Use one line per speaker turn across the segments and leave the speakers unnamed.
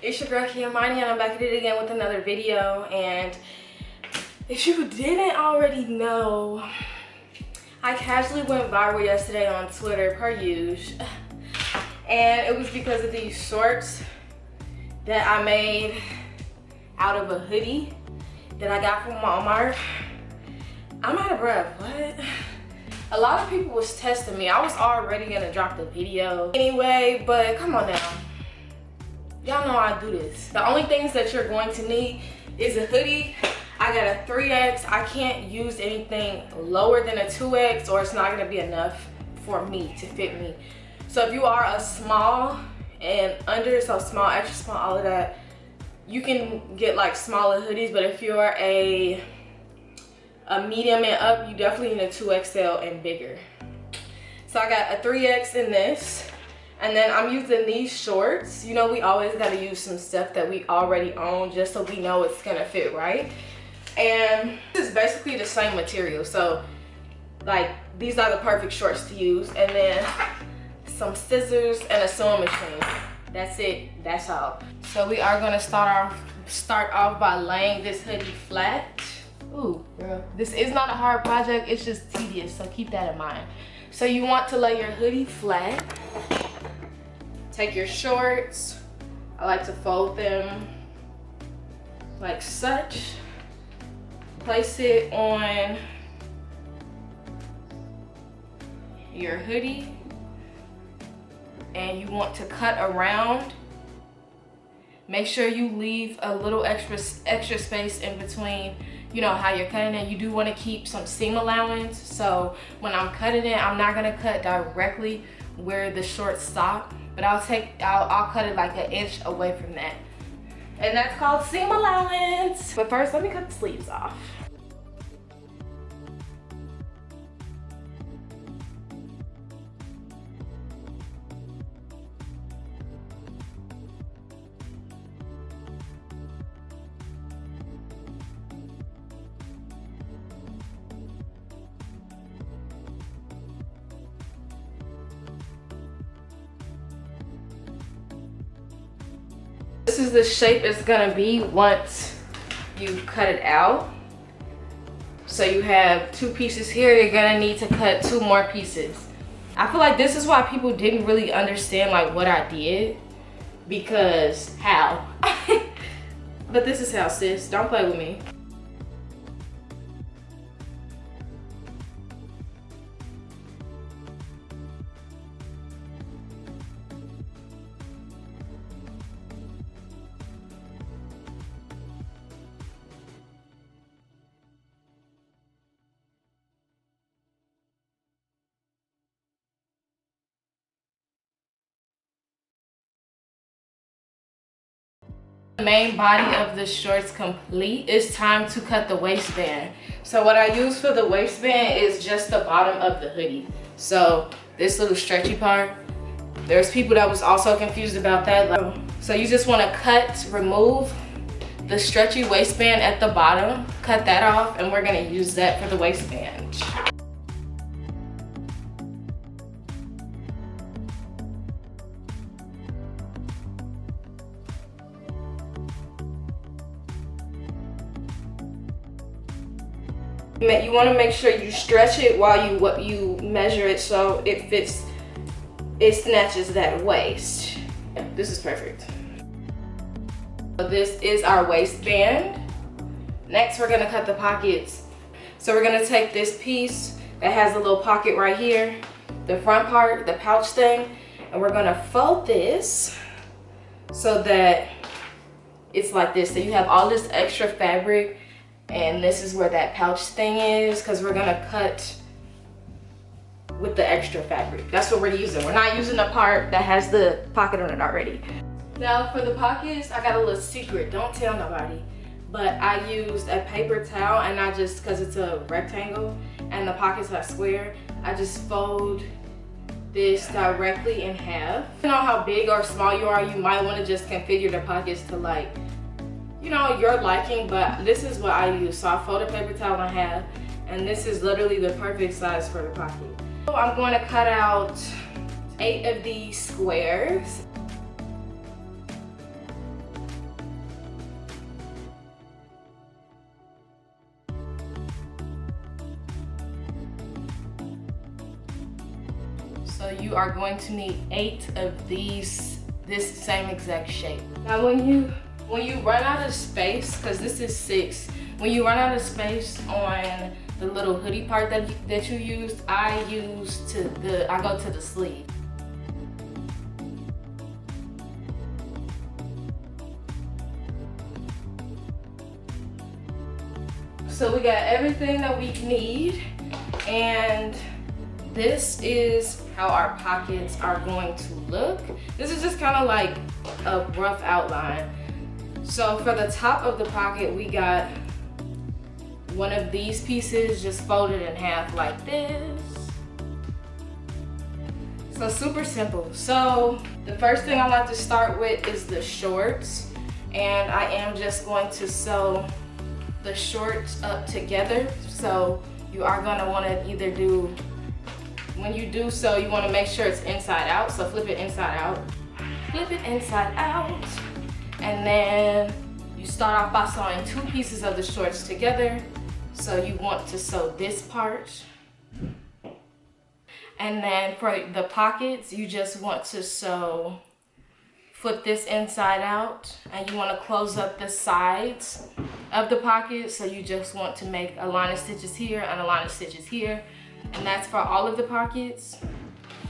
It's your girl Kiamani, and I'm back at it again with another video. And if you didn't already know, I casually went viral yesterday on Twitter per usual, and it was because of these shorts that I made out of a hoodie that I got from Walmart. I'm out of breath. What? A lot of people was testing me. I was already gonna drop the video anyway, but come on now. Y'all know I do this. The only things that you're going to need is a hoodie. I got a 3X. I can't use anything lower than a 2X or it's not gonna be enough for me to fit me. So if you are a small and under, so small, extra small, all of that, you can get like smaller hoodies, but if you're a medium and up, you definitely need a 2XL and bigger. So I got a 3X in this. And then I'm using these shorts. You know, we always gotta use some stuff that we already own just so we know it's gonna fit right. And this is basically the same material. So like, these are the perfect shorts to use. And then some scissors and a sewing machine. That's it, that's all. So we are gonna start off by laying this hoodie flat. Ooh, girl, this is not a hard project, it's just tedious, so keep that in mind. So you want to lay your hoodie flat. Take your shorts, I like to fold them like such. Place it on your hoodie, and you want to cut around. Make sure you leave a little extra space in between, you know, how you're cutting it. You do want to keep some seam allowance, so when I'm cutting it, I'm not gonna cut directly where the shorts stop, but I'll cut it like an inch away from that. And that's called seam allowance. But first, let me cut the sleeves off. This is the shape it's gonna be once you cut it out. So you have 2 pieces here, you're gonna need to cut 2 more pieces. I feel like this is why people didn't really understand like what I did, because how? But this is how, sis, don't play with me. The main body of the shorts complete, it's time to cut the waistband. So what I use for the waistband is just the bottom of the hoodie. So this little stretchy part, there's people that was also confused about that. So you just want to remove the stretchy waistband at the bottom, cut that off, and we're going to use that for the waistband. You want to make sure you stretch it while you measure it so it snatches that waist. This is perfect. So this is our waistband. Next, we're gonna cut the pockets. So we're gonna take this piece that has a little pocket right here, the front part, the pouch thing, and we're gonna fold this so that it's like this. So you have all this extra fabric, and this is where that pouch thing is, because we're gonna cut with the extra fabric. That's what we're using. We're not using the part that has the pocket on it already. Now for the pockets, I got a little secret. Don't tell nobody. But I used a paper towel, and I just, because it's a rectangle and the pockets are square, I just fold this directly in half. You know how big or small you are, you might want to just configure the pockets to like, you know, your liking, but this is what I use. So I fold a paper towel in half, and this is literally the perfect size for the pocket. So I'm going to cut out 8 of these squares. So you are going to need 8 of these, this same exact shape. Now when you run out of space, because this is 6, when you run out of space on the little hoodie part that you used, I go to the sleeve. So we got everything that we need, and this is how our pockets are going to look. This is just kind of like a rough outline. So for the top of the pocket, we got one of these pieces just folded in half like this. So super simple. So the first thing I like to start with is the shorts, and I am just going to sew the shorts up together. So you are going to want to either do, when you do so, you want to make sure it's inside out. So flip it inside out, flip it inside out, and then you start off by sewing 2 pieces of the shorts together. So you want to sew this part, and then for the pockets, you just want to sew, flip this inside out, and you want to close up the sides of the pocket. So you just want to make a line of stitches here and a line of stitches here, and that's for all of the pockets.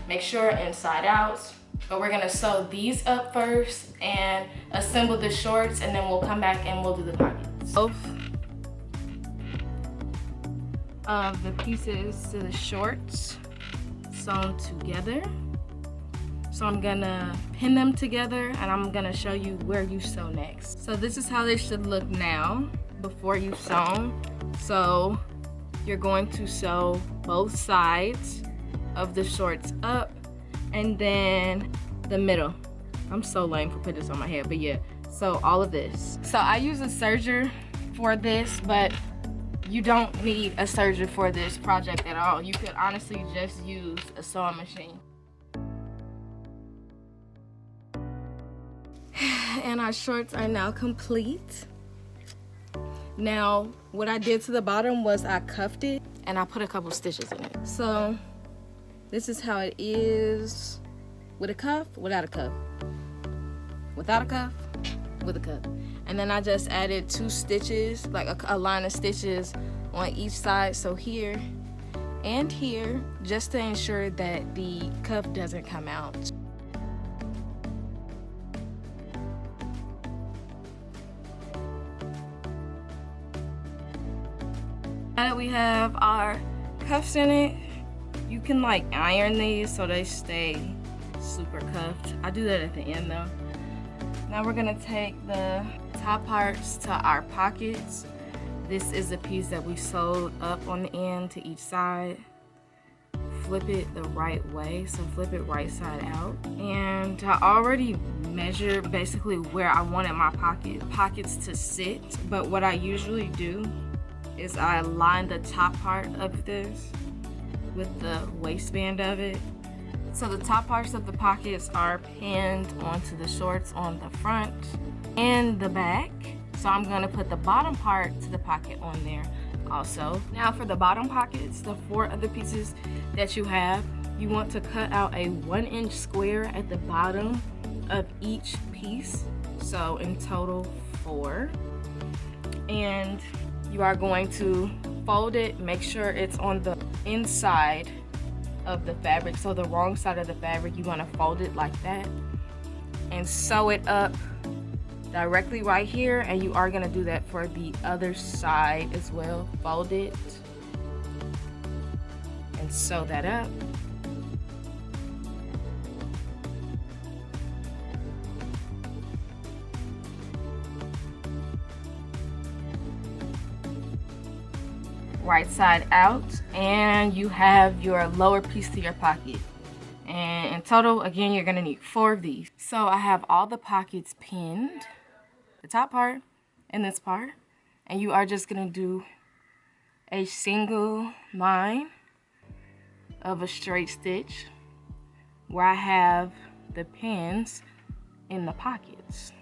Make sure inside out. But we're gonna sew these up first and assemble the shorts, and then we'll come back and we'll do the pockets. Both of the pieces to the shorts sewn together. So I'm gonna pin them together, and I'm gonna show you where you sew next. So this is how they should look now before you sew. So you're going to sew both sides of the shorts up, and then the middle. I'm so lame for putting this on my head, but yeah. So all of this. So I use a serger for this, but you don't need a serger for this project at all. You could honestly just use a sewing machine. And our shorts are now complete. Now, what I did to the bottom was I cuffed it and I put a couple stitches in it. So this is how it is with a cuff, without a cuff. Without a cuff, with a cuff. And then I just added 2 stitches, like a line of stitches on each side. So here and here, just to ensure that the cuff doesn't come out. Now that we have our cuffs in it, you can like iron these so they stay super cuffed. I do that at the end though. Now we're gonna take the top parts to our pockets. This is a piece that we sewed up on the end to each side. Flip it the right way, so flip it right side out. And I already measured basically where I wanted my pockets to sit, but what I usually do is I line the top part of this with the waistband of it. So the top parts of the pockets are pinned onto the shorts on the front and the back. So I'm gonna put the bottom part to the pocket on there also. Now for the bottom pockets, the 4 other pieces that you have, you want to cut out a 1-inch square at the bottom of each piece. So in total 4. And you are going to fold it, make sure it's on the inside of the fabric. So the wrong side of the fabric, you want to fold it like that and sew it up directly right here. And you are going to do that for the other side as well. Fold it and sew that up. Right side out, and you have your lower piece to your pocket. And in total, again, you're gonna need 4 of these. So I have all the pockets pinned, the top part and this part, and you are just gonna do a single line of a straight stitch where I have the pins in the pockets.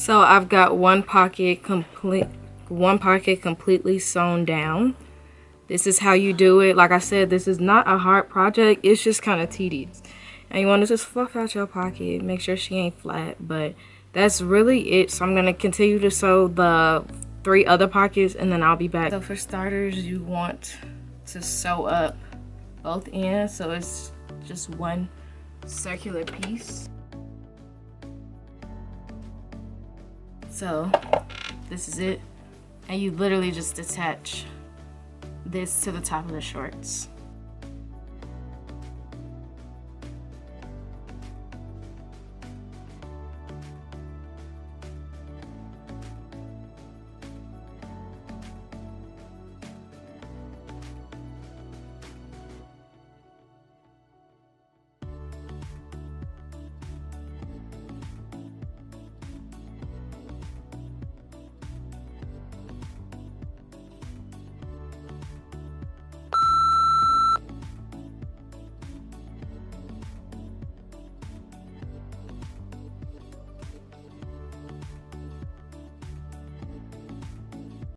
So I've got one pocket completely sewn down. This is how you do it. Like I said, this is not a hard project. It's just kind of tedious. And you want to just fluff out your pocket. Make sure she ain't flat. But that's really it. So I'm going to continue to sew the 3 other pockets and then I'll be back. So for starters, you want to sew up both ends. So it's just one circular piece. So this is it. And you literally just attach this to the top of the shorts.